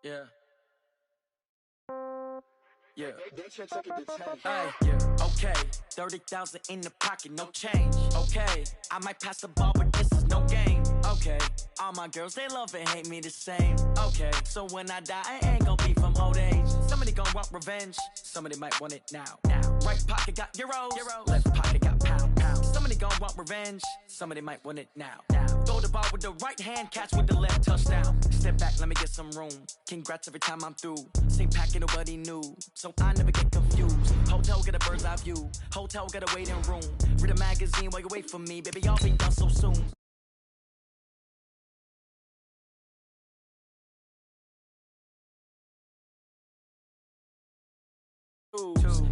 Yeah. Yeah. Hey, yeah. Okay. 30,000 in the pocket, no change. Okay. I might pass the ball, but this is no game. Okay. All my girls, they love and hate me the same. Okay. So when I die, I ain't gonna be from old age. Somebody gonna want revenge. Somebody might want it now. Right pocket got euros. Left pocket got pounds. Somebody gonna want revenge. Somebody might want it now. Throw the ball with the right hand, catch with the left, touchdown. Step back, let me get some room. Congrats every time I'm through. Same packet, nobody knew, so I never get confused. Hotel get a bird's eye view. Hotel get a waiting room. Read a magazine while you wait for me, baby. I'll be done so soon.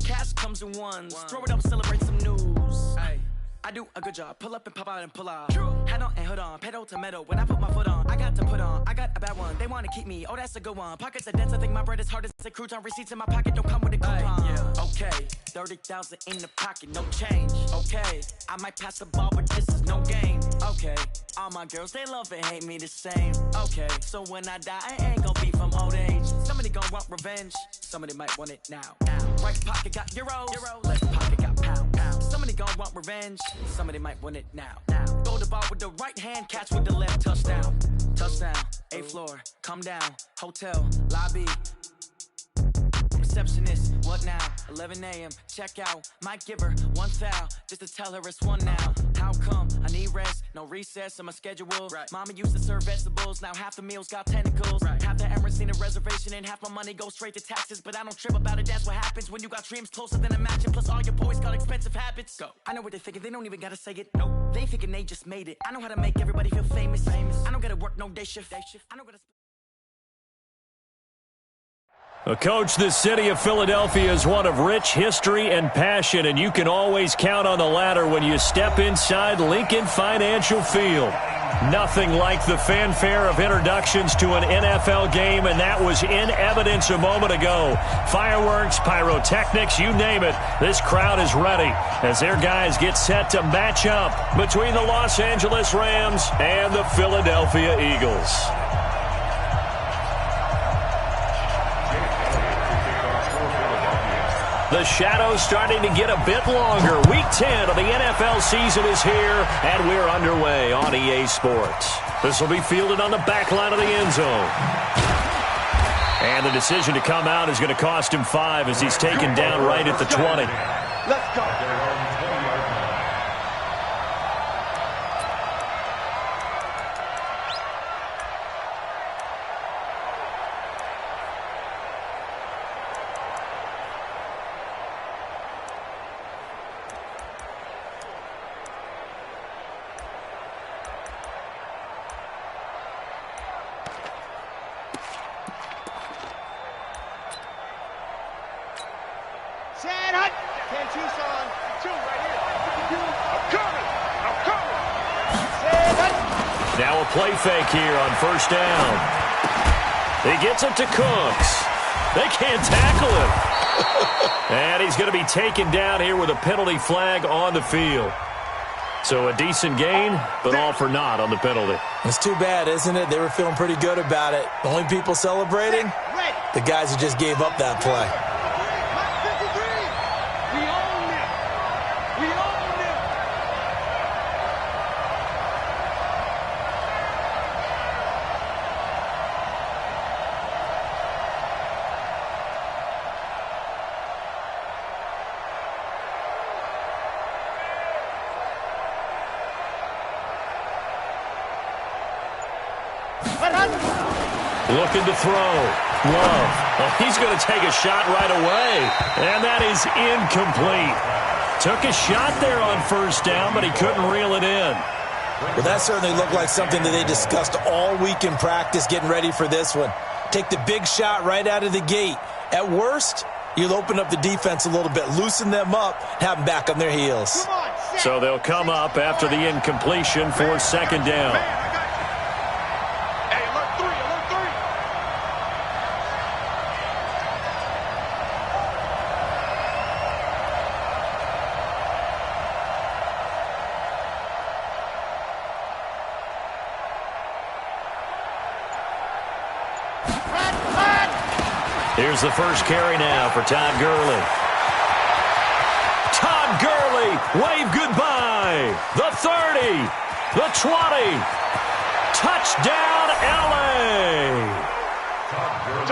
Cash comes in ones. Throw it up, celebrate some news. Ay. I do a good job. Pull up and pop out and pull out. Head on and hood on. Pedal to metal. When I put my foot on, I got to put on. I got a bad one. They want to keep me. Oh, that's a good one. Pockets are dense. I think my bread is hard as a crouton. Receipts in my pocket don't come with a coupon. Yeah. Okay. 30,000 in the pocket, no change. Okay. I might pass the ball, but this is no game. Okay. All my girls, they love and hate me the same. Okay. So when I die, I ain't gonna be from old age. Somebody gonna want revenge. Somebody might want it now. Right pocket got euros. Left pocket got pounds. Somebody gonna want revenge. Somebody might want it now. Throw the ball with the right hand, catch with the left, touchdown. Touchdown, 8th floor, come down. Hotel, lobby. Receptionist, what now? 11 a.m., check out. Might give her one foul, just to tell her it's one now. How come? I need rest, no recess in my schedule. Right. Mama used to serve vegetables, now half the meals got tentacles. Right. Half the Emirates seen a reservation and half my money goes straight to taxes. But I don't trip about it, that's what happens when you got dreams closer than a match. And plus all your boys got expensive habits. Go. I know what they're thinking, they don't even gotta say it. Nope. They thinking they just made it. I know how to make everybody feel famous. I don't gotta work no day shift. I don't gotta... Coach, the city of Philadelphia is one of rich history and passion, and you can always count on the latter when you step inside Lincoln Financial Field. Nothing like the fanfare of introductions to an NFL game, and that was in evidence a moment ago. Fireworks, pyrotechnics, you name it. This crowd is ready as their guys get set to match up between the Los Angeles Rams and the Philadelphia Eagles. The shadow's starting to get a bit longer. Week 10 of the NFL season is here, and we're underway on EA Sports. This will be fielded on the back line of the end zone. And the decision to come out is going to cost him 5 as he's taken down right at the 20. Let's go. Now a play fake here on first down. He gets it to Cooks. They can't tackle him. And he's going to be taken down here with a penalty flag on the field. So a decent gain, but all for naught on the penalty. It's too bad, isn't it? They were feeling pretty good about it. The only people celebrating, the guys who just gave up that play. Looking to throw. Love. Oh, he's going to take a shot right away. And that is incomplete. Took a shot there on first down, but he couldn't reel it in. Well, that certainly looked like something that they discussed all week in practice getting ready for this one. Take the big shot right out of the gate. At worst, you'll open up the defense a little bit, loosen them up, have them back on their heels. So they'll come up after the incompletion for second down. Here's the first carry now for Todd Gurley. Todd Gurley, wave goodbye. The 30, the 20. Touchdown, L.A.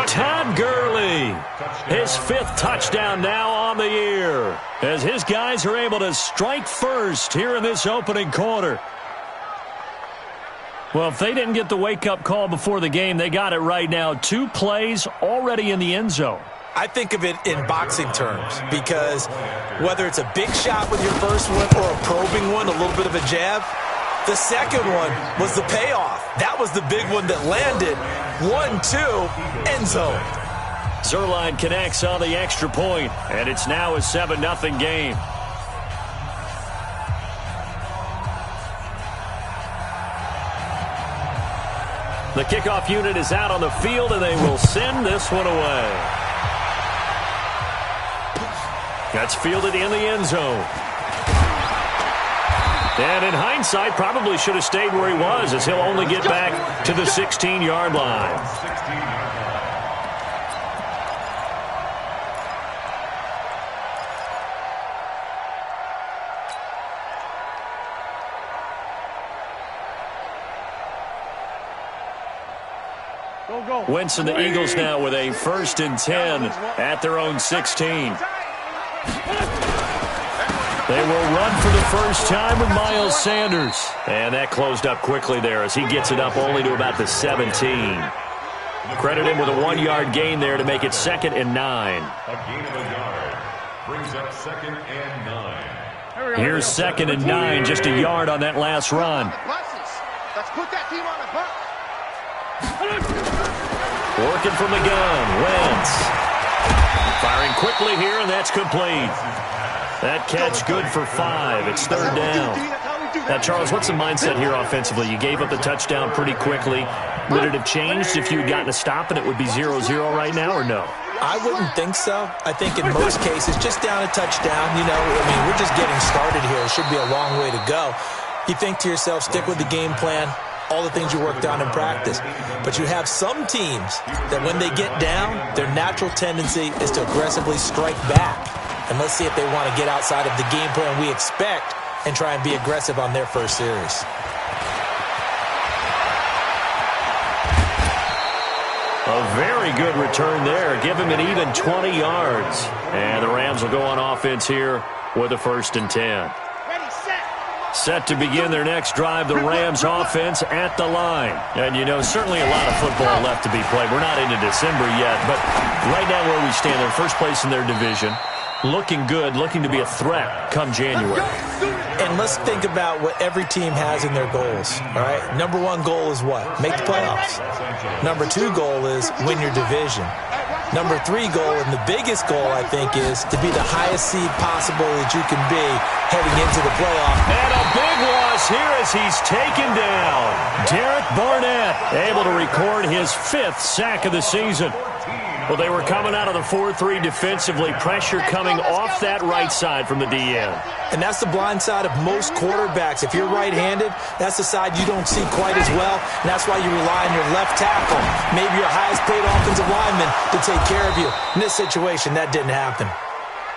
Todd Gurley, his 5th touchdown now on the year, as his guys are able to strike first here in this opening quarter. Well, if they didn't get the wake-up call before the game, they got it right now. 2 plays already in the end zone. I think of it in boxing terms, because whether it's a big shot with your first one or a probing one, a little bit of a jab, the second one was the payoff. That was the big one that landed. 1-2, end zone. Zuerlein connects on the extra point, and it's now a 7-0 game. The kickoff unit is out on the field, and they will send this one away. That's fielded in the end zone. And in hindsight, probably should have stayed where he was, as he'll only get back to the 16-yard line. Wentz and the Eagles now with a 1st and 10 at their own 16. They will run for the first time with Miles Sanders. And that closed up quickly there as he gets it up only to about the 17. Credit him with a 1-yard gain there to make it 2nd and 9. A gain of a yard brings up 2nd and 9. Here's 2nd and 9, just a yard on that last run. Let's put that team on the bus. Working from the gun, Wentz. Firing quickly here, and that's complete. That catch good for 5. It's 3rd down. Now, Charles, what's the mindset here offensively? You gave up the touchdown pretty quickly. Would it have changed if you had gotten a stop and it would be 0-0 right now, or no? I wouldn't think so. I think in most cases, just down a touchdown, we're just getting started here. It should be a long way to go. You think to yourself, stick with the game plan, all the things you worked on in practice. But you have some teams that when they get down, their natural tendency is to aggressively strike back. And let's see if they want to get outside of the game plan we expect and try and be aggressive on their first series. A very good return there. Give him an even 20 yards. And the Rams will go on offense here with a 1st and 10. Set to begin their next drive, the Rams offense at the line. And, certainly a lot of football left to be played. We're not into December yet, but right now where we stand, they're first place in their division. Looking good, looking to be a threat come January. And let's think about what every team has in their goals, all right? Number 1 goal is what? Make the playoffs. Number 2 goal is win your division. Number 3 goal, and the biggest goal, I think, is to be the highest seed possible that you can be heading into the playoff. And a big loss here as he's taken down. Derek Barnett able to record his 5th sack of the season. Well, they were coming out of the 4-3 defensively. Pressure coming off that right side from the DN. And that's the blind side of most quarterbacks. If you're right-handed, that's the side you don't see quite as well. And that's why you rely on your left tackle, maybe your highest-paid offensive lineman, to take care of you. In this situation, that didn't happen.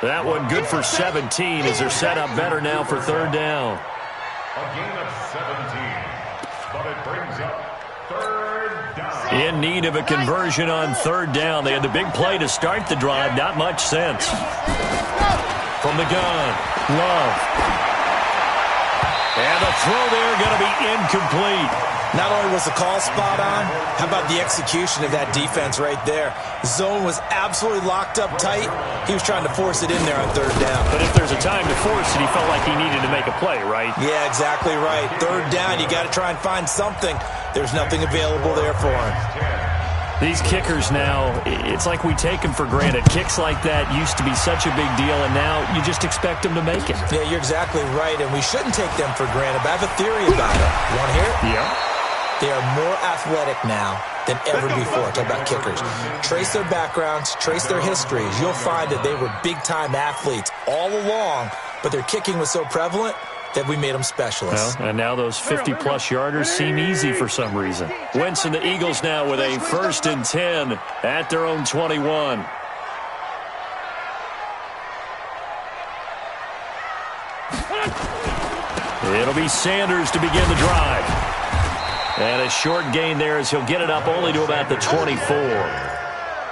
That one good for 17 as they're set up better now for 3rd down. A gain of 17, but it brings up 3rd down. In need of a conversion on 3rd down. They had the big play to start the drive. Not much sense. From the gun, Love. And the throw there going to be incomplete. Not only was the call spot on, how about the execution of that defense right there? Zone was absolutely locked up tight. He was trying to force it in there on 3rd down. But if there's a time to force it, he felt like he needed to make a play, right? Yeah, exactly right. 3rd down, you got to try and find something. There's nothing available there for him. These kickers now, it's like we take them for granted. Kicks like that used to be such a big deal, and now you just expect them to make it. Yeah, you're exactly right, and we shouldn't take them for granted, but I have a theory about it. You want to hear it? Yeah. They are more athletic now than ever before. Talk about kickers. Trace their backgrounds, trace their histories. You'll find that they were big-time athletes all along, but their kicking was so prevalent, that we made them specialists. Well, and now those 50-plus yarders seem easy for some reason. Wentz and the Eagles now with a 1st and 10 at their own 21. It'll be Sanders to begin the drive. And a short gain there as he'll get it up only to about the 24.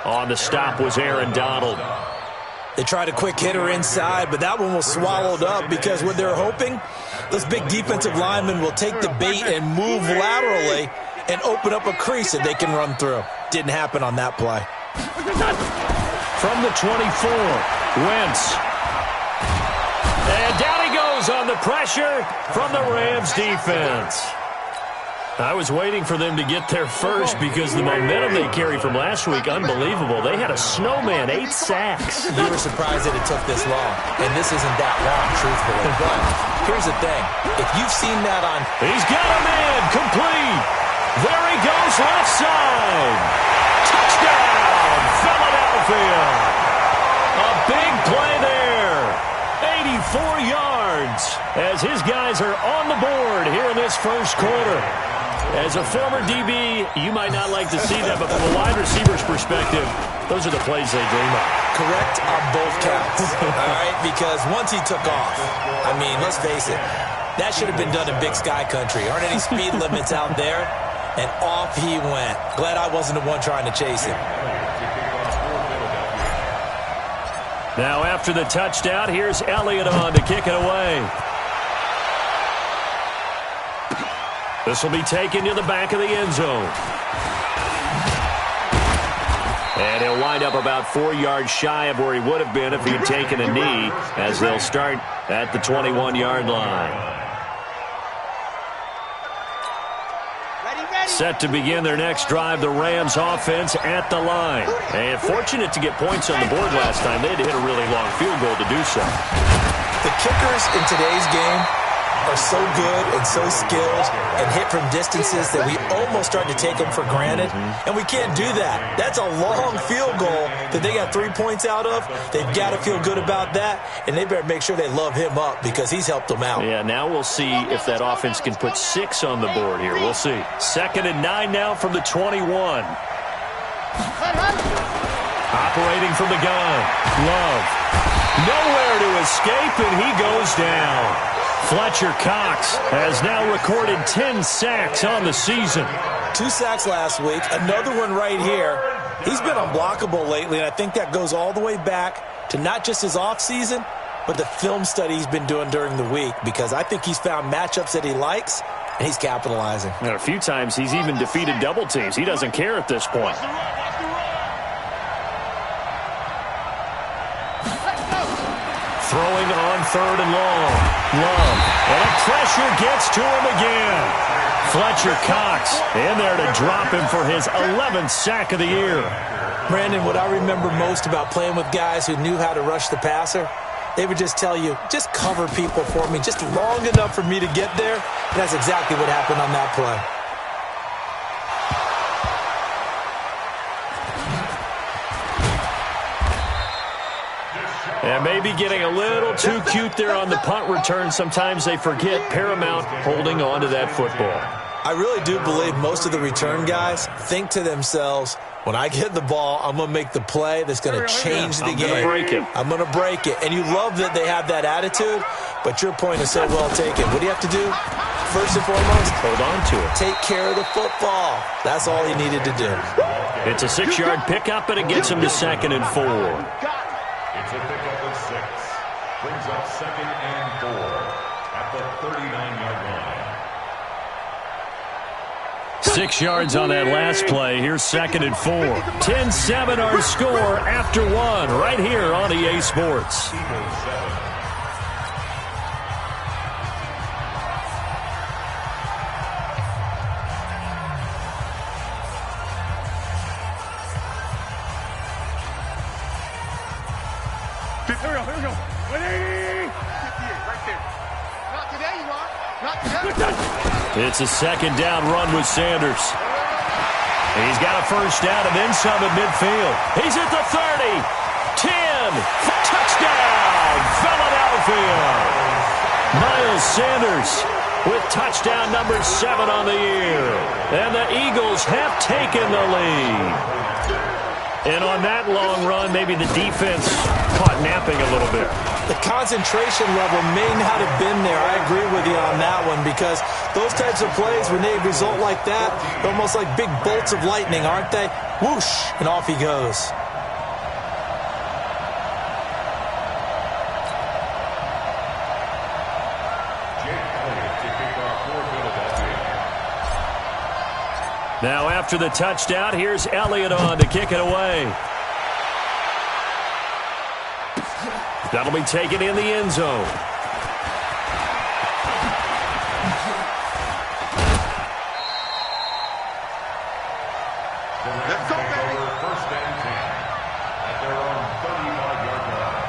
On the stop was Aaron Donald. They tried a quick hitter inside, but that one was swallowed up because what they're hoping, those big defensive linemen will take the bait and move laterally and open up a crease that they can run through. Didn't happen on that play. From the 24, Wentz. And down he goes on the pressure from the Rams defense. I was waiting for them to get there first because the momentum they carried from last week, unbelievable. They had a snowman, 8 sacks. You were surprised that it took this long, and this isn't that long, truthfully. But here's the thing. If you've seen that on... He's got a man, complete. There he goes, left side. Touchdown, Philadelphia. A big play there. 84 yards as his guys are on the board here in this first quarter. As a former DB, you might not like to see that, but from a wide receiver's perspective, those are the plays they dream of. Correct on both counts, all right? Because once he took off, I mean, let's face it, that should have been done in Big Sky Country. Aren't any speed limits out there? And off he went. Glad I wasn't the one trying to chase him. Now after the touchdown, here's Elliott on to kick it away. This will be taken to the back of the end zone. And he'll wind up about 4 yards shy of where he would have been if he'd taken a knee, as they'll start at the 21-yard line. Set to begin their next drive, the Rams offense at the line. And fortunate to get points on the board last time. They had to hit a really long field goal to do so. The kickers in today's game are so good and so skilled and hit from distances that we almost start to take them for granted. And we can't do that. That's a long field goal that they got 3 points out of. They've got to feel good about that, and they better make sure they love him up because he's helped them out. Yeah, now we'll see if that offense can put 6 on the board here. We'll see. 2nd and 9 now from the 21. Operating from the gun. Love. Nowhere to escape, and he goes down. Fletcher Cox has now recorded 10 sacks on the season. 2 sacks last week, another one right here. He's been unblockable lately, and I think that goes all the way back to not just his offseason, but the film study he's been doing during the week, because I think he's found matchups that he likes, and he's capitalizing. And a few times he's even defeated double teams. He doesn't care at this point. Throwing on 3rd and long. Love. And the pressure gets to him again. Fletcher Cox in there to drop him for his 11th sack of the year. Brandon, what I remember most about playing with guys who knew how to rush the passer, they would just tell you, just cover people for me, just long enough for me to get there. And that's exactly what happened on that play. And maybe getting a little too cute there on the punt return. Sometimes they forget paramount holding on to that football. I really do believe most of the return guys think to themselves, when I get the ball, I'm going to make the play that's going to change the game. I'm going to break it. And you love that they have that attitude, but your point is so well taken. What do you have to do? First and foremost, hold on to it. Take care of the football. That's all he needed to do. It's a 6-yard pickup, and it gets him to 2nd and 4. It's a pickup of 6. Brings up 2nd and 4 at the 39-yard line. 6 yards on that last play. Here's 2nd and 4. 10-7 our score after 1 right here on EA Sports. Here we go. Ready? 58, right there. Not today, you are. Not today. It's a 2nd down run with Sanders. He's got a 1st down and then some at midfield. He's at the 30. 10. Touchdown, Philadelphia. Miles Sanders with touchdown number 7 on the year. And the Eagles have taken the lead. And on that long run, maybe the defense caught napping a little bit. The concentration level may not have been there. I agree with you on that one, because those types of plays, when they result like that, they're almost like big bolts of lightning, aren't they? Whoosh, and off he goes. Now after the touchdown, here's Elliott on to kick it away. That'll be taken in the end zone. Let's go, baby. First and 10 at their own 35-yard line.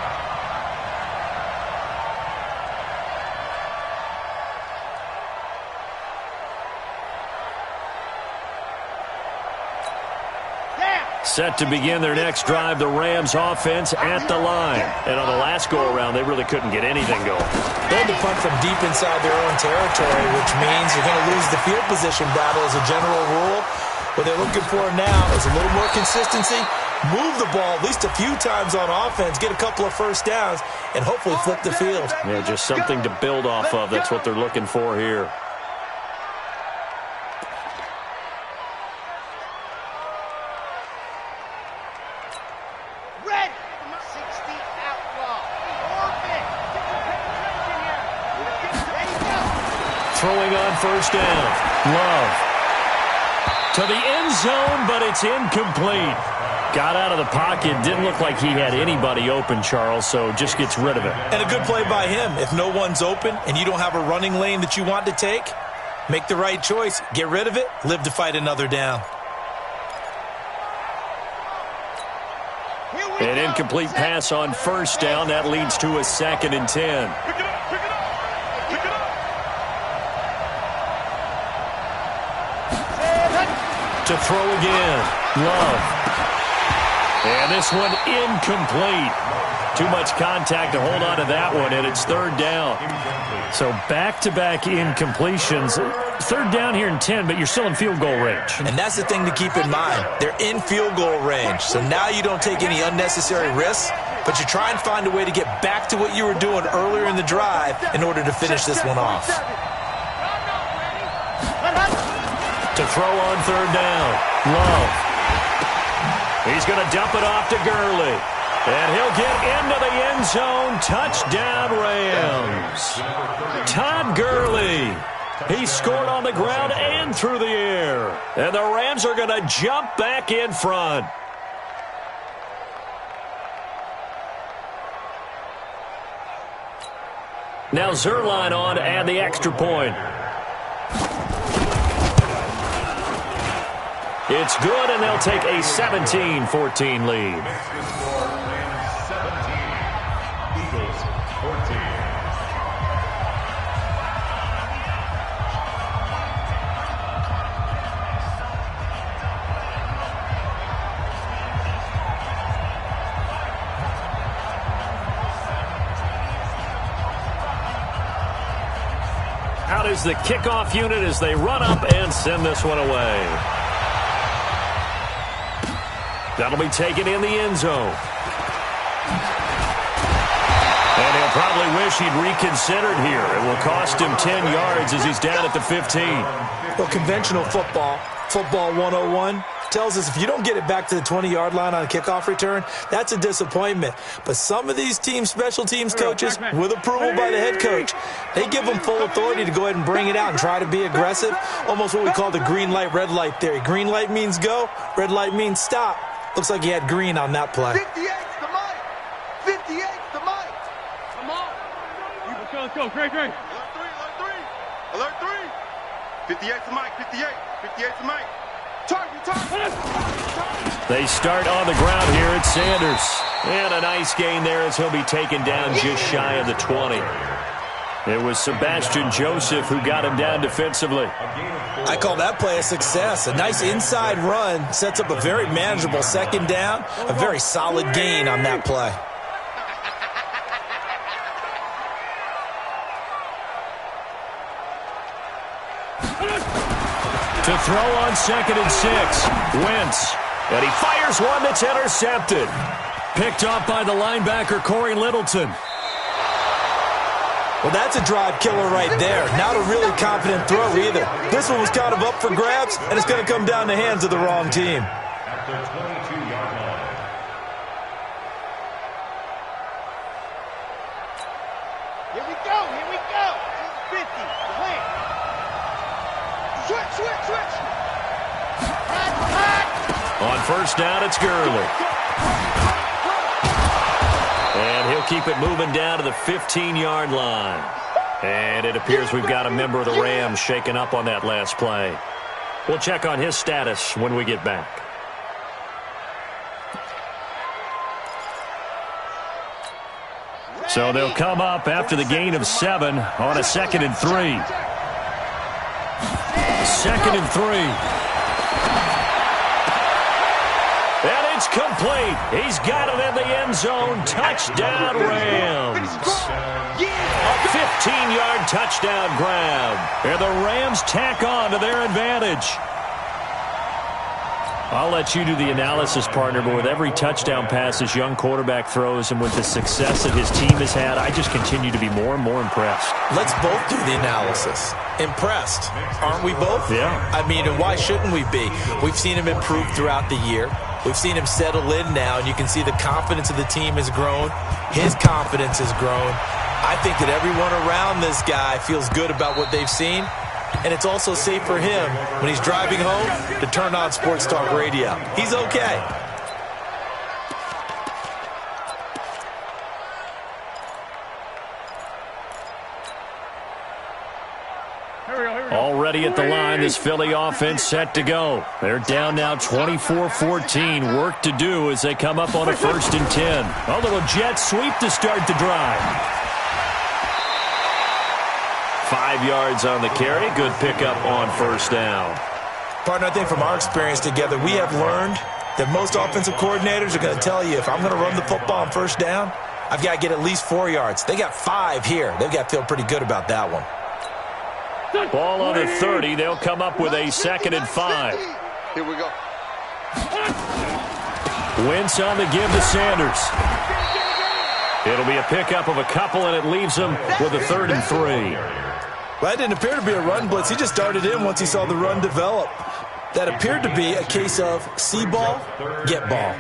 Set to begin their next drive, the Rams offense at the line. And on the last go-around, they really couldn't get anything going. They had to punt from deep inside their own territory, which means you're going to lose the field position battle as a general rule. What they're looking for now is a little more consistency, move the ball at least a few times on offense, get a couple of first downs, and hopefully flip the field. Yeah, just something to build off of. That's what they're looking for here. Throwing on first down. Love. To the end zone, but it's incomplete. Got out of the pocket. Didn't look like he had anybody open, Charles, so just gets rid of it. And a good play by him. If no one's open and you don't have a running lane that you want to take, make the right choice. Get rid of it. Live to fight another down. An incomplete pass on first down. That leads to a 2nd and 10. To throw again. Love. And this one incomplete. Too much contact to hold on to that one, and it's 3rd down. So back-to-back incompletions. 3rd down here in 10, but you're still in field goal range. And that's the thing to keep in mind. They're in field goal range. So now you don't take any unnecessary risks, but you try and find a way to get back to what you were doing earlier in the drive in order to finish this one off. To throw on 3rd down. Love. He's going to dump it off to Gurley. And he'll get into the end zone. Touchdown, Rams. Todd Gurley. He scored on the ground and through the air. And the Rams are going to jump back in front. Now Zerline on to add the extra point. It's good, and they'll take a 17-14 lead. Eagles 14. Out is the kickoff unit as they run up and send this one away. That'll be taken in the end zone. And he'll probably wish he'd reconsidered here. It will cost him 10 yards as he's down at the 15. Well, conventional football 101, tells us if you don't get it back to the 20-yard line on a kickoff return, that's a disappointment. But some of these special teams coaches, with approval by the head coach, they give them full authority to go ahead and bring it out and try to be aggressive. Almost what we call the green light, red light theory. Green light means go, red light means stop. Looks like he had green on that play. 58's the mic. 58's the mic. Come on. Let's go. Great. Alert three. 58's the mic. 58's the mic. Target. They start on the ground here at Sanders. And a nice gain there as he'll be taken down just shy of the 20. It was Sebastian Joseph who got him down defensively. I call that play a success. A nice inside run sets up a very manageable second down. A very solid gain on that play. To throw on 2nd and 6. Wentz. And he fires one that's intercepted. Picked off by the linebacker, Corey Littleton. Well, that's a drive killer right there. Not a really confident throw either. This one was kind of up for grabs, and it's going to come down the hands of the wrong team. At the 22-yard line. Here we go. 50. Clear. Switch. Hot. On 1st down, it's Gurley. And he'll keep it moving down to the 15-yard line. And it appears we've got a member of the Rams shaken up on that last play. We'll check on his status when we get back. So they'll come up after the gain of 7 on a 2nd and 3. 2nd and 3. And it's complete. He's got it in the end zone. Touchdown, Rams. A 15-yard touchdown grab. And the Rams tack on to their advantage. I'll let you do the analysis, partner, but with every touchdown pass this young quarterback throws and with the success that his team has had, I just continue to be more and more impressed. Let's both do the analysis. Impressed. Aren't we both? Yeah. I mean, and why shouldn't we be? We've seen him improve throughout the year. We've seen him settle in now, and you can see the confidence of the team has grown. His confidence has grown. I think that everyone around this guy feels good about what they've seen, and it's also safe for him when he's driving home to turn on Sports Talk Radio. He's okay. Already at the line, this Philly offense set to go. They're down now 24-14. Work to do as they come up on a 1st and 10. A little jet sweep to start the drive. 5 yards on the carry. Good pickup on 1st down. Partner, I think from our experience together, we have learned that most offensive coordinators are going to tell you, if I'm going to run the football on 1st down, I've got to get at least 4 yards. They got 5 here. They've got to feel pretty good about that one. Ball on the 30. They'll come up with a 2nd and 5. Here we go. Wentz on the give to Sanders. It'll be a pickup of a couple, and it leaves them with a 3rd and 3. Well, that didn't appear to be a run blitz. He just started in once he saw the run develop. That appeared to be a case of see ball, get ball.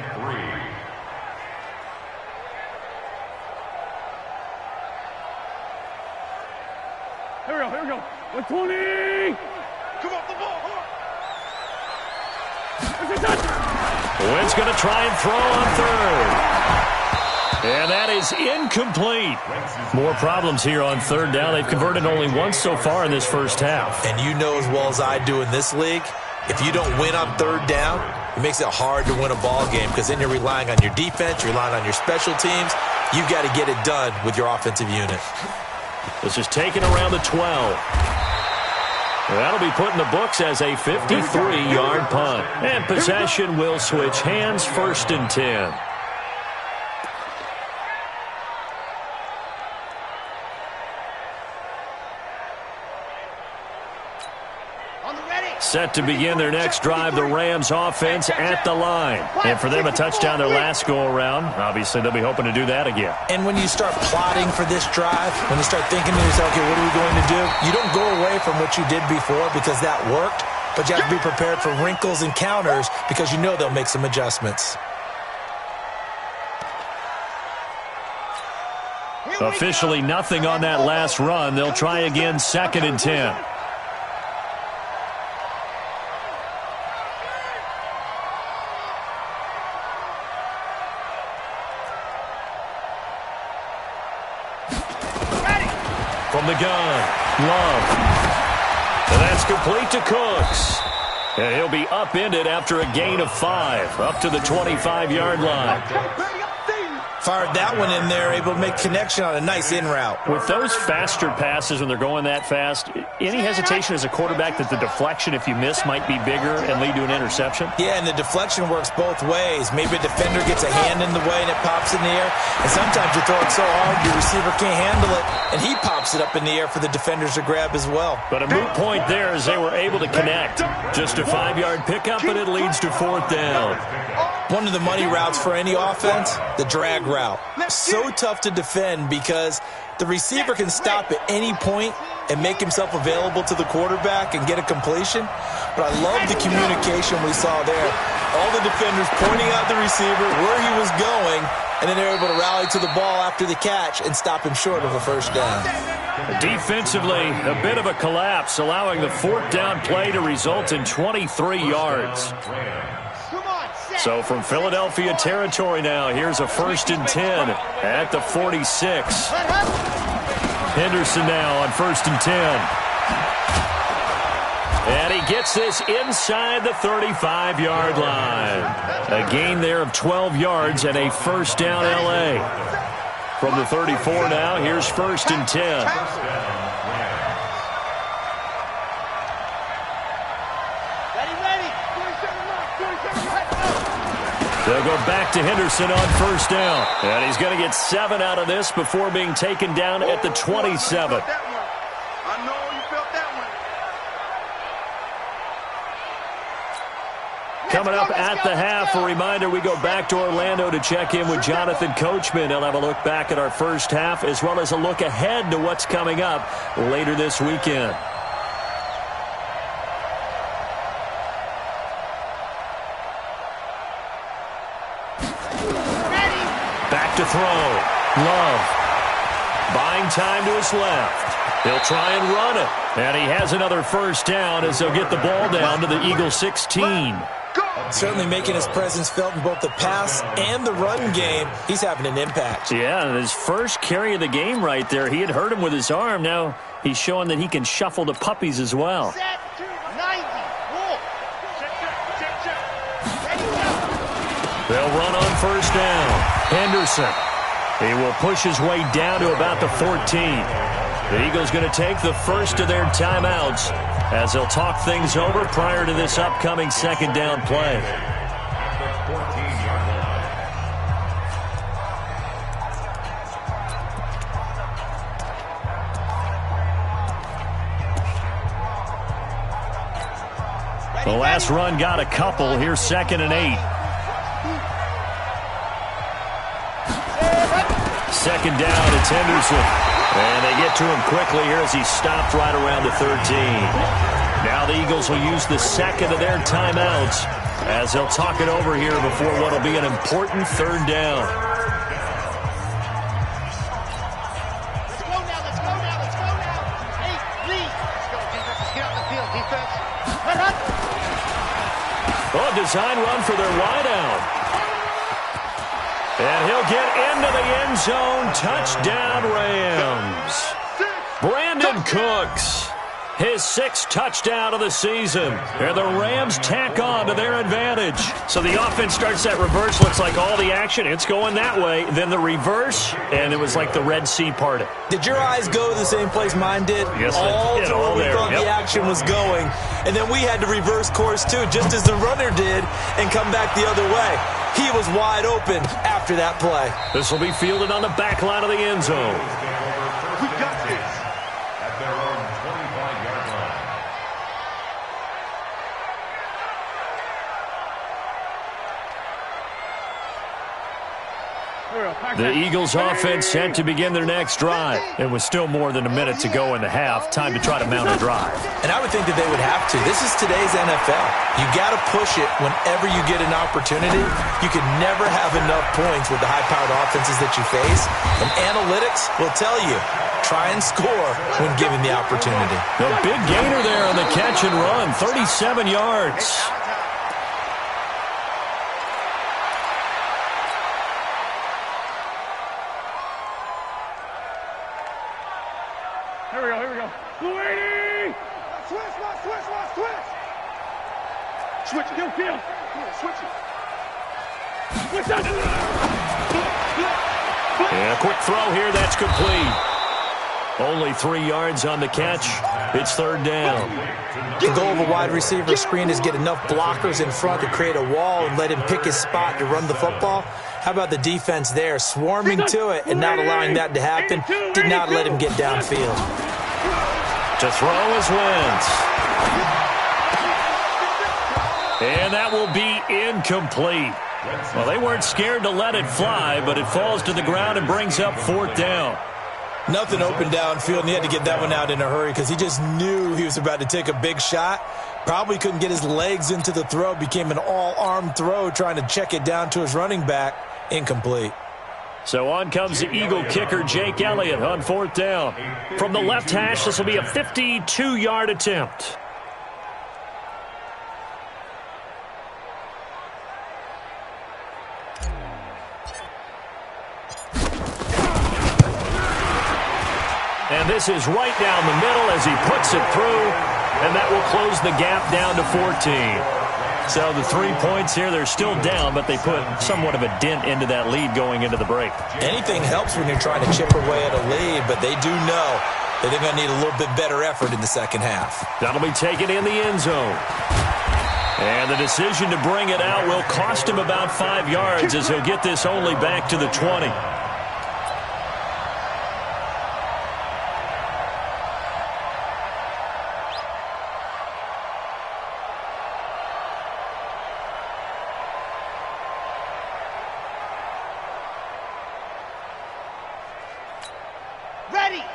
Here we go. 120. Come off the ball. Wentz going to try and throw on 3rd. And that is incomplete. More problems here on 3rd down. They've converted only once so far in this 1st half. And you know as well as I do in this league, if you don't win on 3rd down, it makes it hard to win a ball game because then you're relying on your defense, you're relying on your special teams. You've got to get it done with your offensive unit. This is taken around the 12. That'll be put in the books as a 53-yard punt. And possession will switch hands, 1st and 10. Set to begin their next drive, the Rams offense at the line. And for them, a touchdown their last go-around. Obviously, they'll be hoping to do that again. And when you start plotting for this drive, when you start thinking to yourself, okay, what are we going to do? You don't go away from what you did before because that worked, but you have to be prepared for wrinkles and counters because you know they'll make some adjustments. Officially nothing on that last run. They'll try again, 2nd and 10. From the gun, Love. And that's complete to Cooks. And he'll be upended after a gain of 5, up to the 25-yard line. Fired that one in there, able to make connection on a nice in route. With those faster passes when they're going that fast, any hesitation as a quarterback that the deflection, if you miss, might be bigger and lead to an interception? Yeah, and the deflection works both ways. Maybe a defender gets a hand in the way and it pops in the air. And sometimes you throw it so hard your receiver can't handle it, and he pops it up in the air for the defenders to grab as well. But a moot point there as they were able to connect. Just a 5-yard pickup, and it leads to 4th down. One of the money routes for any offense, the drag route. So tough to defend because the receiver can stop at any point and make himself available to the quarterback and get a completion. But I love the communication we saw there. All the defenders pointing out the receiver, where he was going, and then they're able to rally to the ball after the catch and stop him short of a first down. Defensively, a bit of a collapse, allowing the 4th down play to result in 23 yards. So from Philadelphia territory now, here's a 1st and 10 at the 46. Henderson now on 1st and 10. And he gets this inside the 35-yard line. A gain there of 12 yards and a first down L.A. From the 34 now, here's 1st and 10. They'll go back to Henderson on 1st down. And he's going to get 7 out of this before being taken down at the 27. Coming up at the half, a reminder, we go back to Orlando to check in with Jonathan Coachman. He'll have a look back at our first half as well as a look ahead to what's coming up later this weekend. Back to throw. Love. Buying time to his left. He'll try and run it. And he has another first down as they'll get the ball down to the Eagles 16. Certainly making his presence felt in both the pass and the run game. He's having an impact. Yeah, and his first carry of the game right there, he had hurt him with his arm. Now he's showing that he can shuffle the puppies as well. They'll run on first down. Henderson. He will push his way down to about the 14. The Eagles going to take the first of their timeouts as they'll talk things over prior to this upcoming second down play. The last run got a couple. Here's 2nd and 8. 2nd down, it's Henderson. And they get to him quickly here as he stopped right around the 13. Now the Eagles will use the second of their timeouts as they'll talk it over here before what will be an important 3rd down. Let's go now. Hey, please. Let's go, defense. Let's get out the field, defense. Oh, design run for their wideout. And he'll get into the end zone. Touchdown, Rams. Brandon Cooks, his 6th touchdown of the season. And the Rams tack on to their advantage. So the offense starts that reverse. Looks like all the action, it's going that way. Then the reverse, and it was like the Red Sea parted. Did your eyes go to the same place mine did? Yes, all they did. to where we thought Yep. the action was going. And then we had to reverse course, too, just as the runner did, and come back the other way. He was wide open after that play. This will be fielded on the back line of the end zone. We got this at their own 25-yard line. The Eagles offense set to begin their next drive. It was still more than a minute to go in the half. Time to try to mount a drive. And I would think that they would have to. This is today's NFL. You got to push it whenever you get an opportunity. You can never have enough points with the high-powered offenses that you face. And analytics will tell you, try and score when given the opportunity. The big gainer there on the catch and run, 37 yards. Here we go. Louie! Switch. Switch, field. Switch it. Switch that. And a quick throw here, that's complete. Only 3 yards on the catch. It's third down. The goal of a wide receiver screen is get enough blockers in front to create a wall and let him pick his spot to run the football. How about the defense there, swarming to it and not allowing that to happen? Did not let him get downfield. To throw is Wentz. And that will be incomplete. Well, they weren't scared to let it fly, but it falls to the ground and brings up fourth down. Nothing open downfield, and he had to get that one out in a hurry because he just knew he was about to take a big shot. Probably couldn't get his legs into the throw. Became an all-arm throw trying to check it down to his running back. Incomplete. So on comes the Eagle kicker, Jake Elliott, on fourth down. From the left hash, this will be a 52-yard attempt. And this is right down the middle as he puts it through, and that will close the gap down to 14. So the 3 points here, they're still down, but they put somewhat of a dent into that lead going into the break. Anything helps when you're trying to chip away at a lead, but they do know that they're going to need a little bit better effort in the second half. That'll be taken in the end zone. And the decision to bring it out will cost him about 5 yards as he'll get this only back to the 20.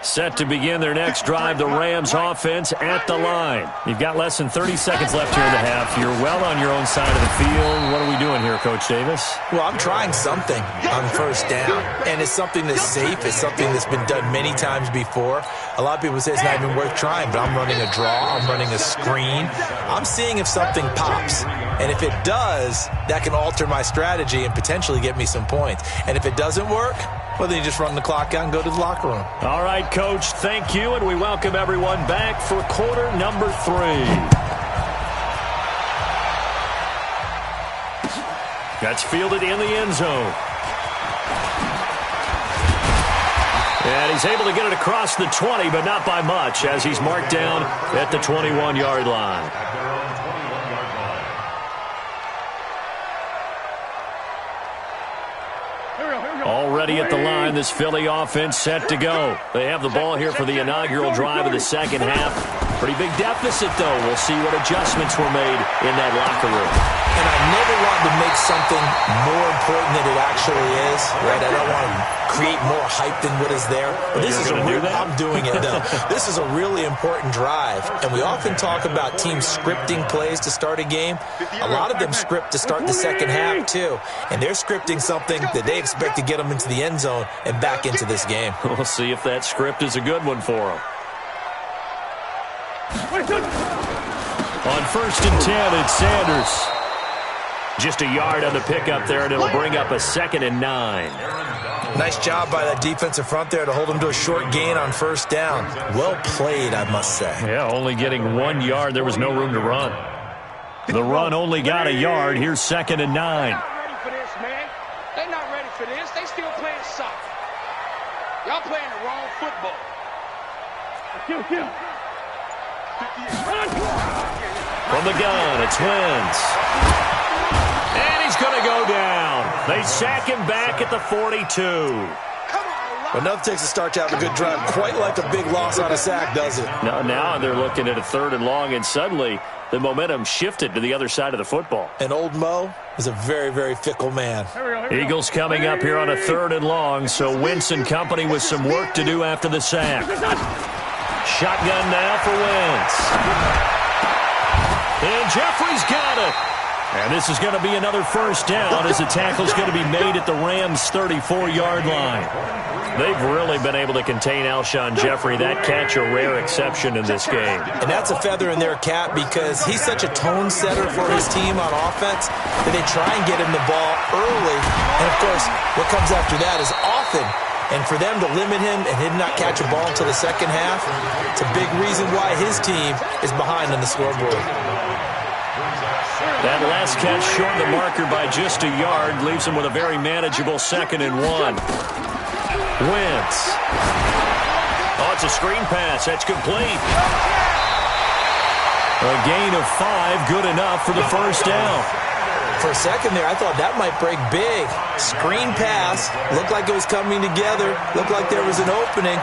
Set to begin their next drive, the Rams offense at the line. You've got less than 30 seconds left here in the half. You're well on your own side of the field. What are we doing here, Coach Davis? Well, I'm trying something on first down, and it's something that's safe. It's something that's been done many times before. A lot of people say it's not even worth trying, but I'm running a draw. I'm running a screen. I'm seeing if something pops, and if it does, that can alter my strategy and potentially get me some points. And if it doesn't work, well, then you just run the clock out and go to the locker room. All right, Coach, thank you, and we welcome everyone back for quarter number 3. That's fielded in the end zone. And he's able to get it across the 20, but not by much, as he's marked down at the 21-yard line. Already at the line, this Philly offense set to go. They have the ball here for the inaugural drive of the second half. Pretty big deficit, though. We'll see what adjustments were made in that locker room. And I never want to make something more important than it actually is, right? I don't want to create more hype than what is there. But this is I'm doing it, though. This is a really important drive. And we often talk about teams scripting plays to start a game. A lot of them script to start the second half, too. And they're scripting something that they expect to get them into the end zone and back into this game. We'll see if that script is a good one for them. On first and 10, it's Sanders. Just a yard on the pickup there, and it'll bring up a 2nd and 9. Nice job by that defensive front there to hold him to a short gain on first down. Well played, I must say. Yeah, only getting 1 yard. There was no room to run. The run only got a yard. Here's 2nd and 9. They're not ready for this, man. They're not ready for this. They still playing soccer. Y'all playing the wrong football. From the gun, it's Wentz. And he's going to go down. They sack him back at the 42. But nothing takes a start to have a good drive. Quite like a big loss on a sack, does it? Now they're looking at a 3rd and long, and suddenly the momentum shifted to the other side of the football. And old Mo is a very, very fickle man. Eagles coming up here on a 3rd and long, so Wentz and company with some work to do after the sack. Shotgun now for Wentz. And Jeffrey's got it. And this is going to be another first down as the tackle's going to be made at the Rams' 34-yard line. They've really been able to contain Alshon Jeffrey. That catch a rare exception in this game. And that's a feather in their cap because he's such a tone setter for his team on offense that they try and get him the ball early. And, of course, what comes after that is often. And for them to limit him and him not catch a ball until the second half, it's a big reason why his team is behind on the scoreboard. That last catch short the marker by just a yard leaves him with a very manageable 2nd and 1. Wentz. Oh, it's a screen pass. That's complete. A gain of 5, good enough for the first down. For a second there, I thought that might break big. Screen pass. Looked like it was coming together. Looked like there was an opening.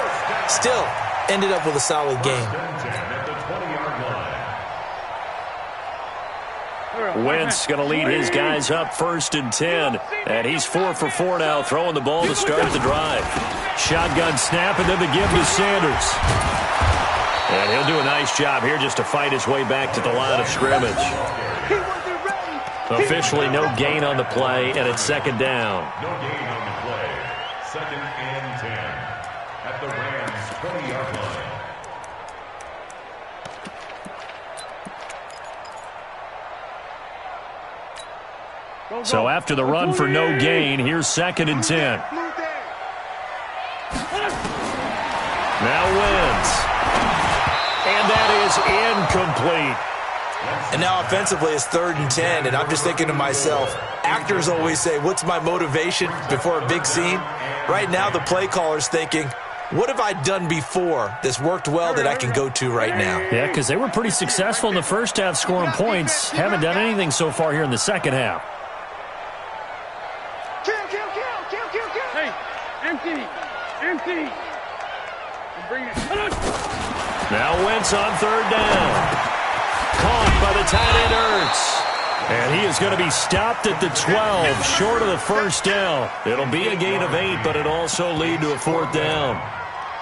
Still, ended up with a solid game. Wentz going to lead his guys up 1st and 10. And he's 4 for 4 now, throwing the ball to start the drive. Shotgun snap, and then the give to Sanders. And he'll do a nice job here just to fight his way back to the line of scrimmage. Officially no gain on the play, and it's 2nd down. No gain on the play. 2nd and 10 at the Rams' 20-yard line. So after the run for no gain, here's 2nd and 10. Now Wentz. And that is incomplete. And now offensively it's 3rd and 10, and I'm just thinking to myself, actors always say, what's my motivation before a big scene? Right now the play caller's thinking, what have I done before that's worked well that I can go to right now? Yeah, because they were pretty successful in the first half scoring points. Haven't done anything so far here in the second half. Hey, empty. Bring it. Now Wentz on 3rd down. Caught by the tight end Ertz. And he is going to be stopped at the 12, short of the first down. It'll be a gain of 8, but it'll also lead to a 4th down.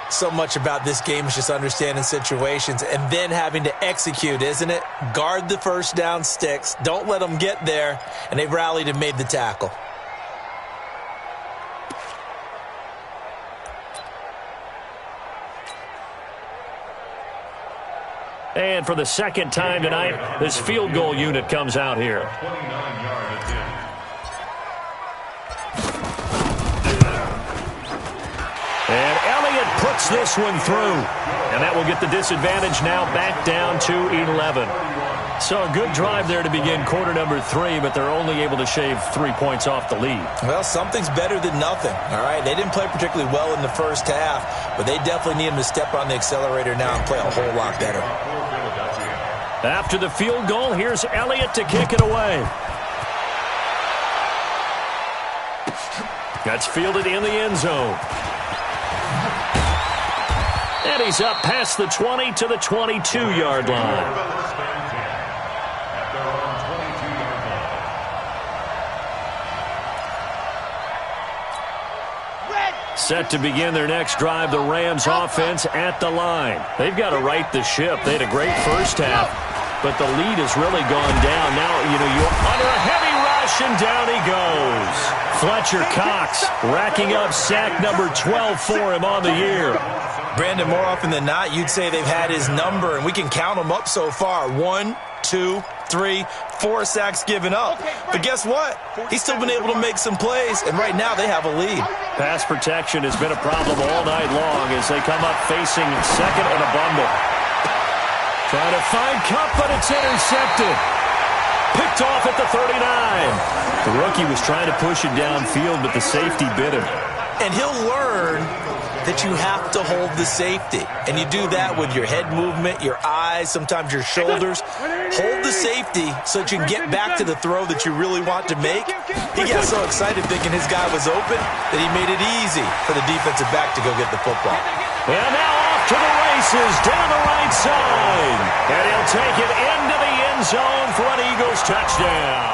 So much about this game is just understanding situations and then having to execute, isn't it? Guard the first down sticks. Don't let them get there. And they've rallied and made the tackle. And for the 2nd time tonight, this field goal unit comes out here. 29-yard attempt. And Elliott puts this one through. And that will get the disadvantage now back down to 11. So a good drive there to begin quarter number 3, but they're only able to shave 3 points off the lead. Well, something's better than nothing, all right? They didn't play particularly well in the first half, but they definitely need them to step on the accelerator now and play a whole lot better. After the field goal, here's Elliott to kick it away. That's fielded in the end zone. And he's up past the 20 to the 22-yard line. Set to begin their next drive, the Rams offense at the line. They've got to right the ship. They had a great first half, but the lead has really gone down. Now, you're under a heavy rush, and down he goes. Fletcher Cox racking up sack number 12 for him on the year. Brandon, more often than not, you'd say they've had his number, and we can count them up so far. 1, 2, 3, 4 sacks given up. But guess what? He's still been able to make some plays, and right now they have a lead. Pass protection has been a problem all night long as they come up facing 2nd and a bundle. Trying to find Cup, but it's intercepted. Picked off at the 39. The rookie was trying to push it downfield, but the safety bit him. And he'll learn that you have to hold the safety. And you do that with your head movement, your eyes, sometimes your shoulders. Hold the safety so that you can get back to the throw that you really want to make. He got so excited thinking his guy was open that he made it easy for the defensive back to go get the football. And now off to the races down the right side. And he'll take it into the end zone for an Eagles touchdown.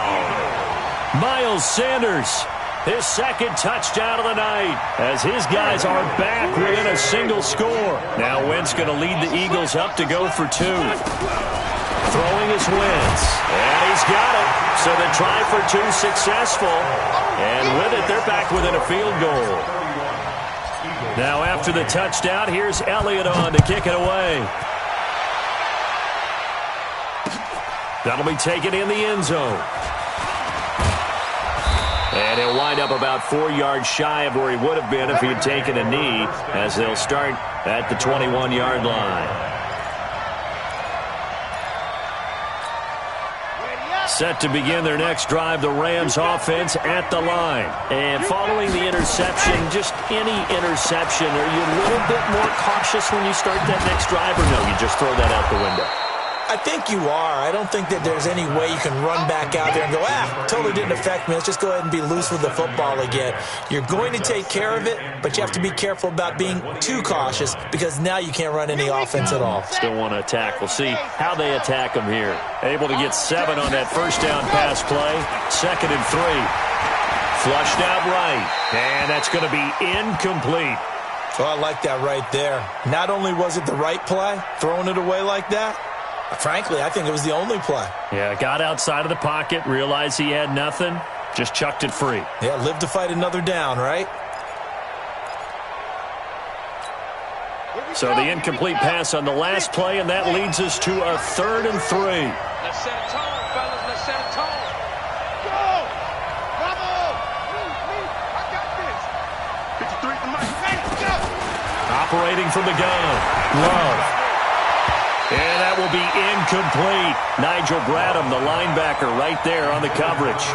Miles Sanders, his 2nd touchdown of the night, as his guys are back within a single score. Now Wentz going to lead the Eagles up to go for 2. Throwing is Wentz, and he's got it. So the try for 2 successful, and with it, they're back within a field goal. Now after the touchdown, here's Elliott on to kick it away. That'll be taken in the end zone. And he'll wind up about 4 yards shy of where he would have been if he had taken a knee, as they'll start at the 21-yard line. Set to begin their next drive, the Rams offense at the line. And following the interception, just any interception, are you a little bit more cautious when you start that next drive, or no, you just throw that out the window? I think you are. I don't think that there's any way you can run back out there and go, totally didn't affect me. Let's just go ahead and be loose with the football again. You're going to take care of it, but you have to be careful about being too cautious because now you can't run any offense at all. Still want to attack. We'll see how they attack them here. Able to get 7 on that first down pass play. 2nd and 3. Flushed out right, and that's going to be incomplete. So I like that right there. Not only was it the right play, throwing it away like that, frankly, I think it was the only play. Yeah, got outside of the pocket, realized he had nothing, just chucked it free. Yeah, live to fight another down, right? So the incomplete pass on the last play, and that leads us to a 3rd and 3. Let's set a tone, fellas. Let's set a tone. Go! Bravo! Me. I got this. 53 to Mike. Hey, go! Operating from the gun. Love. And that will be incomplete. Nigel Bradham, the linebacker, right there on the coverage.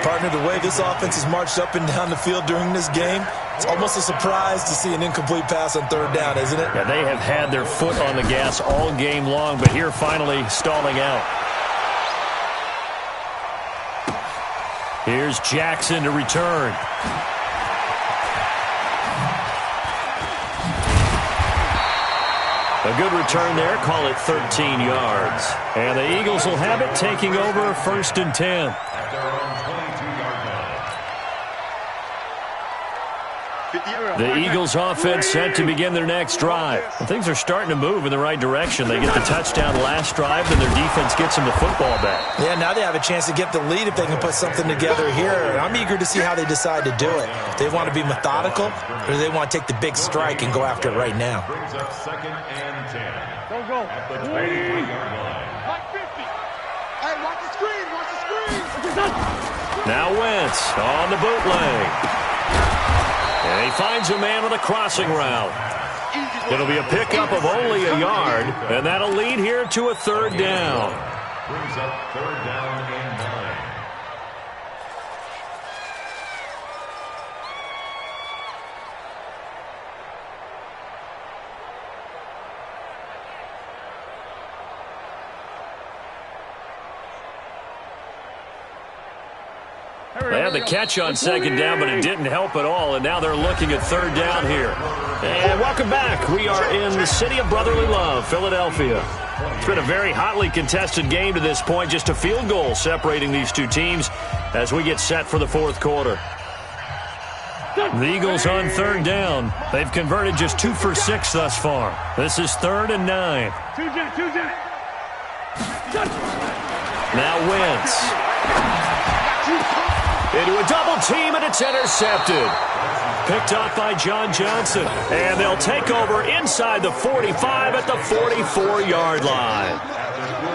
Partner, the way this offense has marched up and down the field during this game, it's almost a surprise to see an incomplete pass on 3rd down, isn't it? Yeah, they have had their foot on the gas all game long, but here finally stalling out. Here's Jackson to return. A good return there, call it 13 yards. And the Eagles will have it, taking over 1st and 10. At their own 22-yard line. The Eagles offense set to begin their next drive. And things are starting to move in the right direction. They get the touchdown last drive, and their defense gets them the football back. Yeah, now they have a chance to get the lead if they can put something together here. And I'm eager to see how they decide to do it. If they want to be methodical, or do they want to take the big strike and go after it right now? Brings up 2nd and 10. Go. At the 23-yard line. Mike 50. Hey, watch the screen. Watch the screen. Now Wentz on the bootleg. And he finds a man with a crossing route. It'll be a pickup of only a yard, and that'll lead here to a 3rd down. Brings up 3rd down and 9. They had the catch on 2nd down, but it didn't help at all, and now they're looking at 3rd down here. And welcome back. We are in the city of brotherly love, Philadelphia. It's been a very hotly contested game to this point, just a field goal separating these two teams as we get set for the 4th quarter. The Eagles on 3rd down. They've converted just 2 for 6 thus far. This is 3rd and 9. Now Wentz. Into a double team, and it's intercepted. Picked up by John Johnson. And they'll take over inside the 45 at the 44-yard line.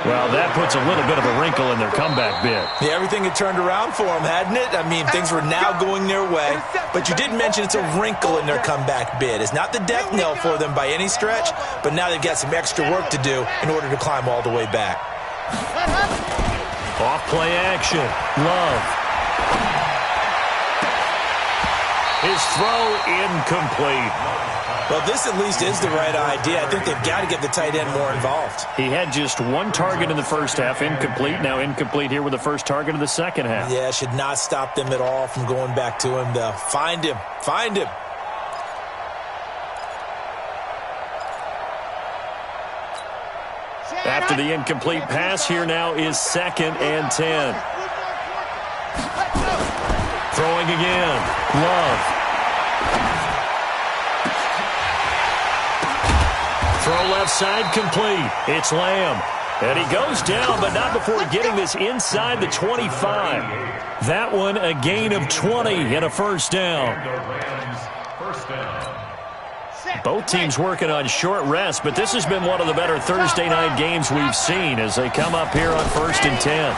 Well, that puts a little bit of a wrinkle in their comeback bid. Yeah, everything had turned around for them, hadn't it? I mean, things were now going their way. But you did mention it's a wrinkle in their comeback bid. It's not the death knell for them by any stretch, but now they've got some extra work to do in order to climb all the way back. Off play action. Love. His throw incomplete. Well, this at least is the right idea. I think they've got to get the tight end more involved. He had just 1 target in the first half, incomplete. Now incomplete here with the first target of the second half. Yeah, should not stop them at all from going back to him, though. Find him. Find him. After the incomplete pass, here now is 2nd and 10. Throwing again. Love. Throw left side complete. It's Lamb. And he goes down, but not before getting this inside the 25. That one a gain of 20 and a 1st down. First down. Both teams working on short rest, but this has been one of the better Thursday night games we've seen as they come up here on 1st and 10.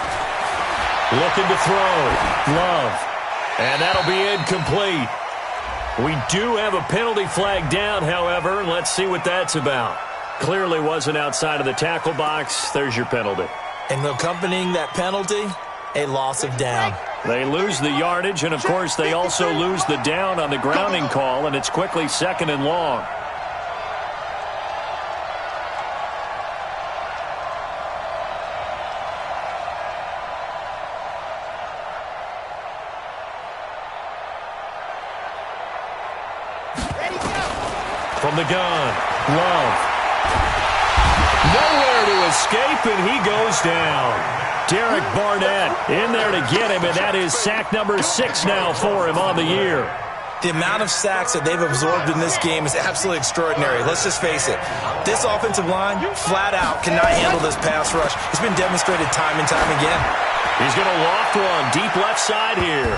Looking to throw. Love. And that'll be incomplete. We do have a penalty flag down, however, and let's see what that's about. Clearly wasn't outside of the tackle box. There's your penalty. And accompanying that penalty, a loss of down. They lose the yardage, and, of course, they also lose the down on the grounding call, and it's quickly 2nd and long. From the gun, Love. Nowhere to escape, and he goes down. Derek Barnett in there to get him, and that is sack number 6 now for him on the year. The amount of sacks that they've absorbed in this game is absolutely extraordinary. Let's just face it. This offensive line, flat out, cannot handle this pass rush. It's been demonstrated time and time again. He's going to loft one deep left side here.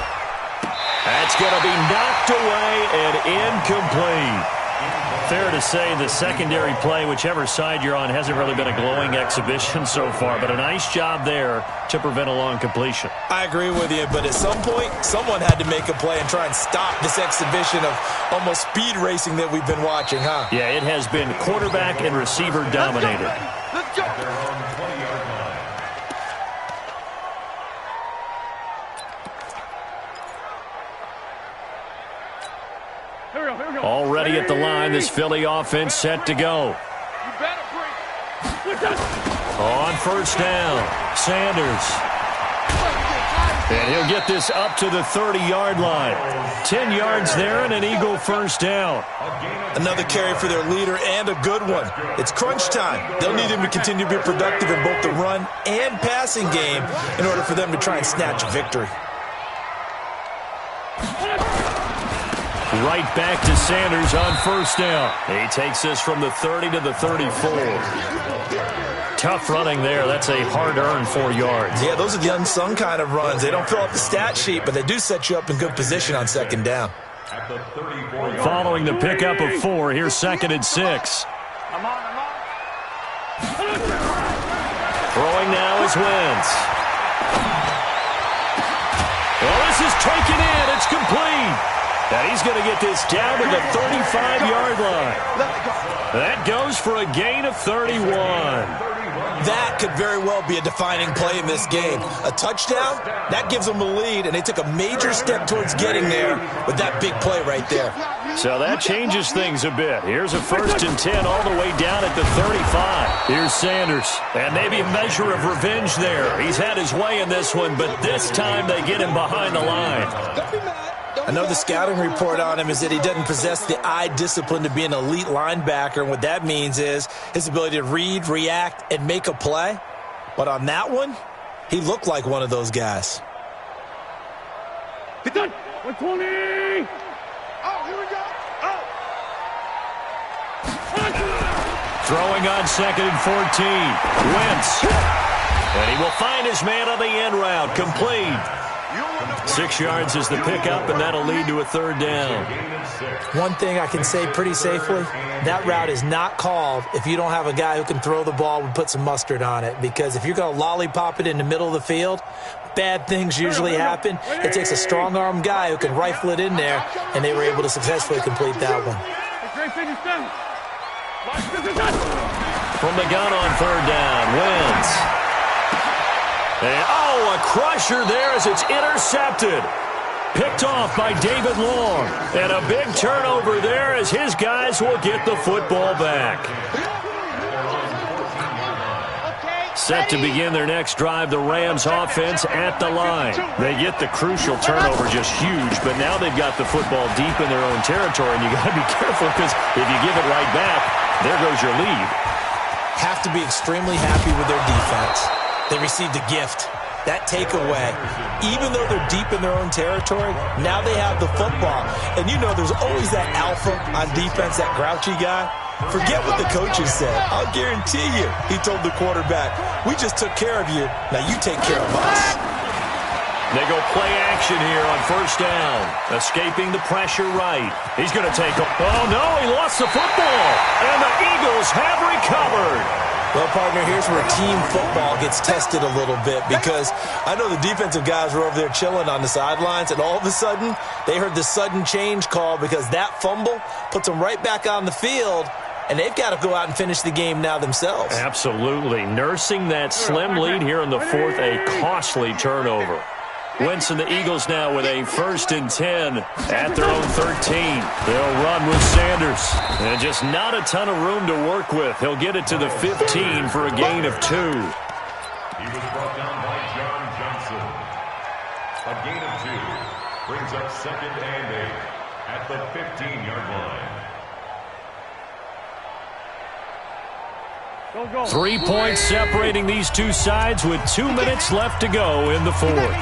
That's going to be knocked away and incomplete. Fair to say the secondary play, whichever side you're on, hasn't really been a glowing exhibition so far, but a nice job there to prevent a long completion. I agree with you, but at some point, someone had to make a play and try and stop this exhibition of almost speed racing that we've been watching, huh? Yeah, it has been quarterback and receiver dominated. Let's go. Already at the line, this Philly offense set to go. On 1st down, Sanders. And he'll get this up to the 30-yard line. 10 yards there and an Eagle 1st down. Another carry for their leader and a good one. It's crunch time. They'll need him to continue to be productive in both the run and passing game in order for them to try and snatch a victory. Right back to Sanders on 1st down. He takes this from the 30 to the 34. Tough running there. That's a hard-earned 4 yards. Yeah, those are the unsung kind of runs. They don't fill up the stat sheet, but they do set you up in good position on 2nd down. Following the pickup of 4, here's 2nd and 6. Throwing now is Wentz. Well, this is taken in. It's complete. And he's going to get this down to the 35-yard line. That goes for a gain of 31. That could very well be a defining play in this game. A touchdown, that gives them the lead, and they took a major step towards getting there with that big play right there. So that changes things a bit. Here's a 1st and 10 all the way down at the 35. Here's Sanders, and maybe a measure of revenge there. He's had his way in this one, but this time they get him behind the line. I know the scouting report on him is that he doesn't possess the eye discipline to be an elite linebacker, and what that means is his ability to read, react, and make a play. But on that one, he looked like one of those guys. Get done. 120. Oh, here we go. Oh. Throwing on 2nd and 14. Wentz. And he will find his man on the end route. Complete. 6 yards is the pickup, and that'll lead to a 3rd down. One thing I can say pretty safely, that route is not called if you don't have a guy who can throw the ball and put some mustard on it. Because if you're going to lollipop it in the middle of the field, bad things usually happen. It takes a strong-arm guy who can rifle it in there, and they were able to successfully complete that one. From the gun on 3rd down, Wentz. And, a crusher there as it's intercepted. Picked off by David Long. And a big turnover there as his guys will get the football back. Set to begin their next drive, the Rams offense at the line. They get the crucial turnover, just huge, but now they've got the football deep in their own territory, and you got to be careful because if you give it right back, there goes your lead. Have to be extremely happy with their defense. They received a gift. That takeaway, even though they're deep in their own territory, now they have the football. And you know there's always that alpha on defense, that grouchy guy. Forget what the coaches said. I'll guarantee you, he told the quarterback, we just took care of you. Now you take care of us. They go play action here on 1st down. Escaping the pressure right. He's going to take a... Oh, no, he lost the football. And the Eagles have recovered. Well, partner, here's where team football gets tested a little bit because I know the defensive guys were over there chilling on the sidelines, and all of a sudden, they heard the sudden change call because that fumble puts them right back on the field, and they've got to go out and finish the game now themselves. Absolutely. Nursing that slim lead here in the fourth, a costly turnover. Wentz and the Eagles now with a 1st and 10 at their own 13. They'll run with Sanders. And just not a ton of room to work with. He'll get it to the 15 for a gain of 2. He was brought down by John Johnson. A gain of 2 brings up 2nd and 8 at the 15-yard line. 3 points separating these two sides with 2 minutes left to go in the fourth.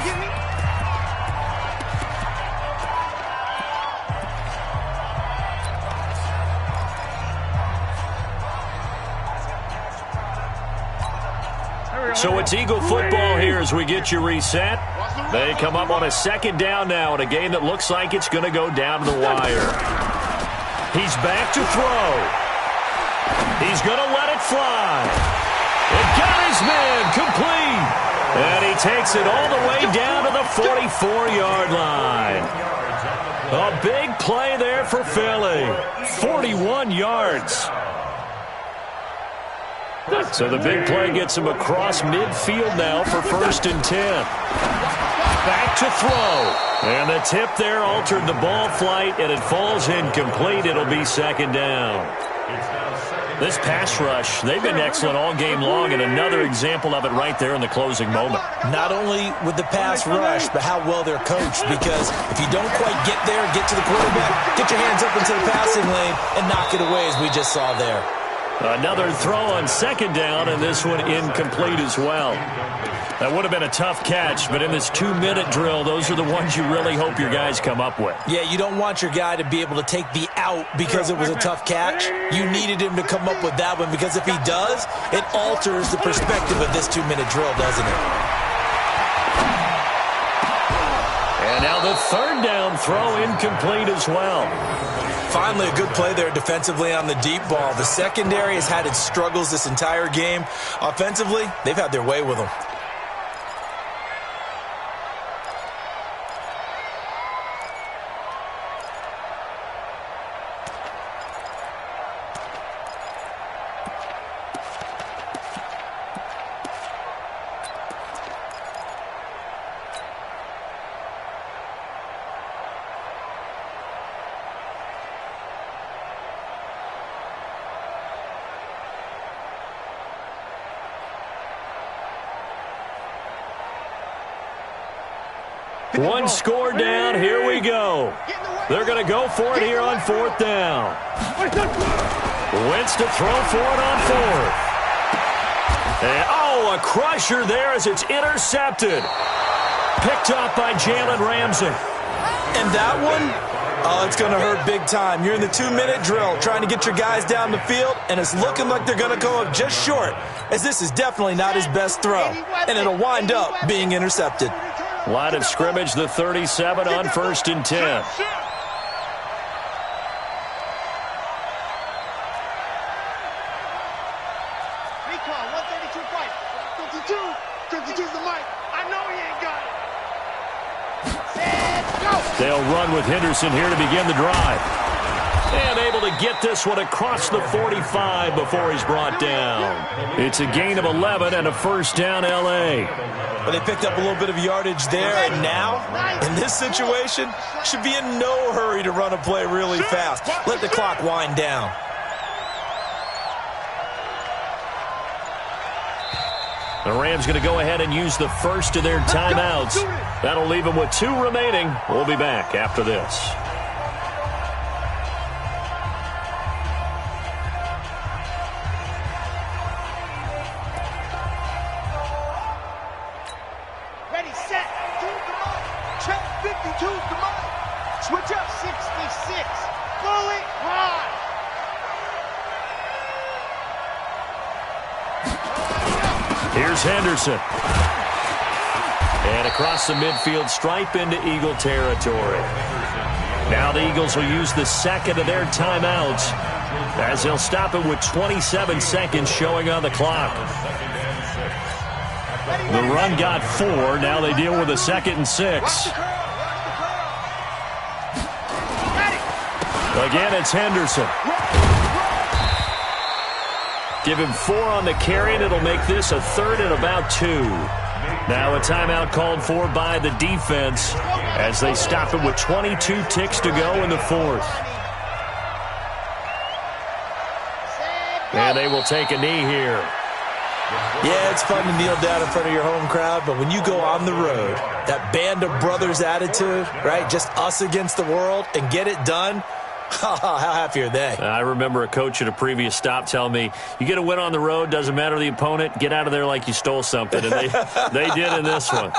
So it's Eagle football here as we get you reset. They come up on a 2nd down now in a game that looks like it's going to go down to the wire. He's back to throw. He's going to let it fly. It got his man complete. And he takes it all the way down to the 44-yard line. A big play there for Philly. 41 yards. So the big play gets him across midfield now for 1st and 10. Back to throw. And the tip there altered the ball flight, and it falls incomplete. It'll be 2nd down. This pass rush, they've been excellent all game long, and another example of it right there in the closing moment. Not only with the pass rush, but how well they're coached, because if you don't quite get there, get to the quarterback, get your hands up into the passing lane, and knock it away as we just saw there. Another throw on 2nd down, and this one incomplete as well. That would have been a tough catch, but in this 2-minute drill, those are the ones you really hope your guys come up with. Yeah, you don't want your guy to be able to take the out because it was a tough catch. You needed him to come up with that one, because if he does, it alters the perspective of this 2-minute drill, doesn't it? And now the 3rd down throw incomplete as well. Finally, a good play there defensively on the deep ball. The secondary has had its struggles this entire game. Offensively, they've had their way with them. One score down. Here we go. They're going to go for it here on 4th down. Wentz to throw for it on 4th. And, a crusher there as it's intercepted. Picked up by Jalen Ramsey. And that one, it's going to hurt big time. You're in the 2-minute drill trying to get your guys down the field, and it's looking like they're going to go up just short, as this is definitely not his best throw, and it'll wind up being intercepted. Line of scrimmage, the 37 on 1st and 10. They'll run with Henderson here to begin the drive. And able to get this one across the 45 before he's brought down. It's a gain of 11 and a 1st down, L.A. But they picked up a little bit of yardage there, and now, in this situation, should be in no hurry to run a play really fast. Let the clock wind down. The Rams going to go ahead and use the first of their timeouts. That'll leave them with 2 remaining. We'll be back after this. Ready, set, check 52, come on. Switch up 66, fully high. Here's Henderson. And across the midfield stripe into Eagle territory. Now the Eagles will use the second of their timeouts as they'll stop it with 27 seconds showing on the clock. The run got 4. Now they deal with a 2nd and 6. Again, it's Henderson. Give him 4 on the carry, and it'll make this a 3rd and about 2. Now a timeout called for by the defense as they stop it with 22 ticks to go in the 4th. And they will take a knee here. Yeah, it's fun to kneel down in front of your home crowd, but when you go on the road, that band of brothers attitude, right, just us against the world, and get it done, how happy are they? I remember a coach at a previous stop telling me, you get a win on the road, doesn't matter the opponent, get out of there like you stole something, and they did in this one.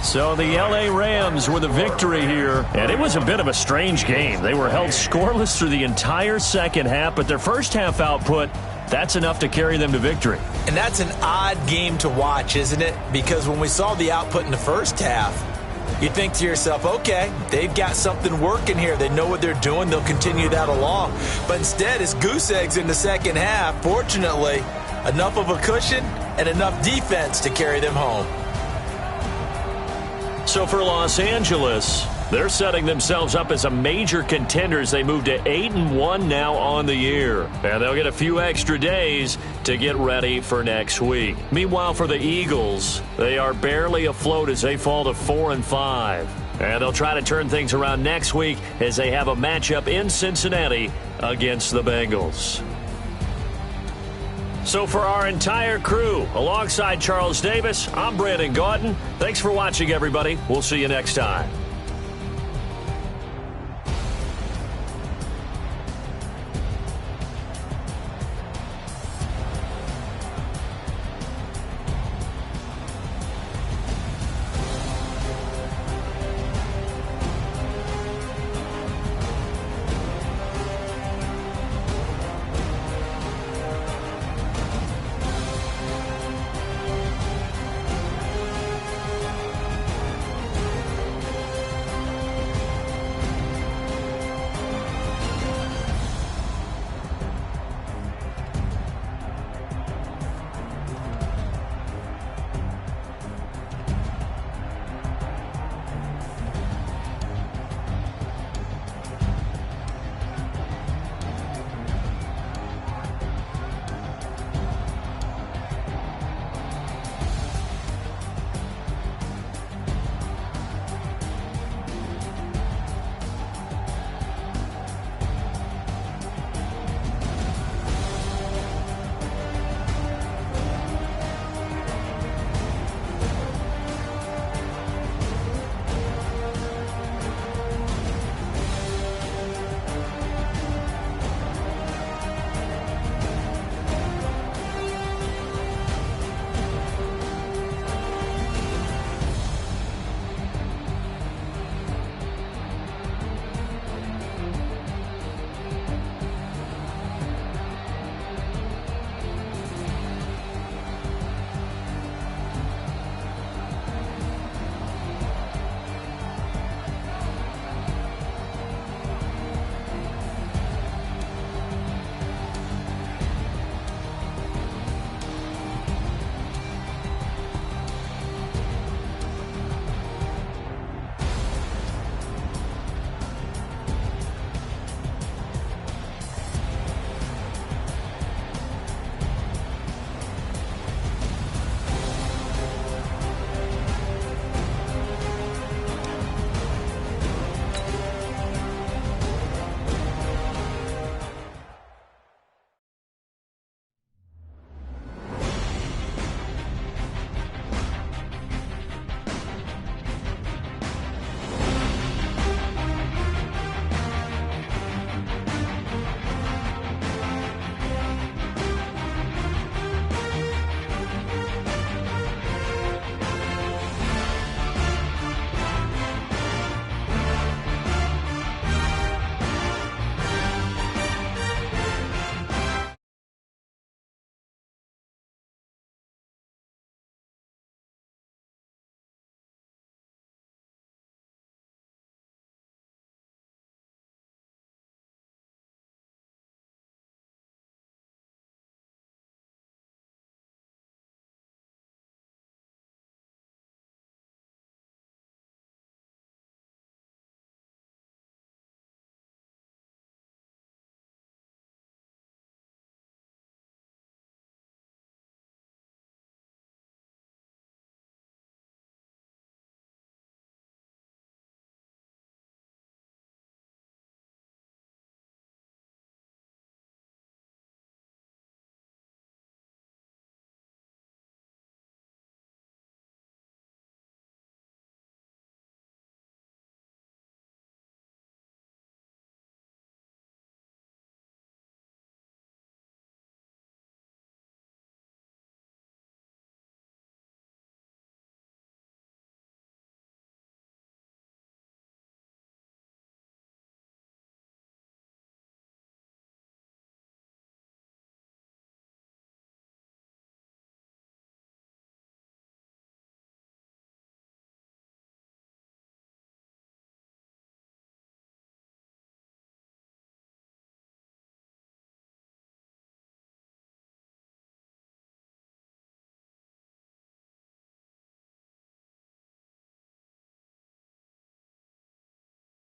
So the L.A. Rams with a victory here, and it was a bit of a strange game. They were held scoreless through the entire second half, but their first half output, that's enough to carry them to victory. And that's an odd game to watch, isn't it? Because when we saw the output in the first half, you think to yourself, okay, they've got something working here. They know what they're doing. They'll continue that along. But instead, it's goose eggs in the second half. Fortunately, enough of a cushion and enough defense to carry them home. So for Los Angeles, they're setting themselves up as a major contender as they move to 8-1 now on the year. And they'll get a few extra days to get ready for next week. Meanwhile, for the Eagles, they are barely afloat as they fall to 4-5. And they'll try to turn things around next week as they have a matchup in Cincinnati against the Bengals. So for our entire crew, alongside Charles Davis, I'm Brandon Gaudin. Thanks for watching, everybody. We'll see you next time.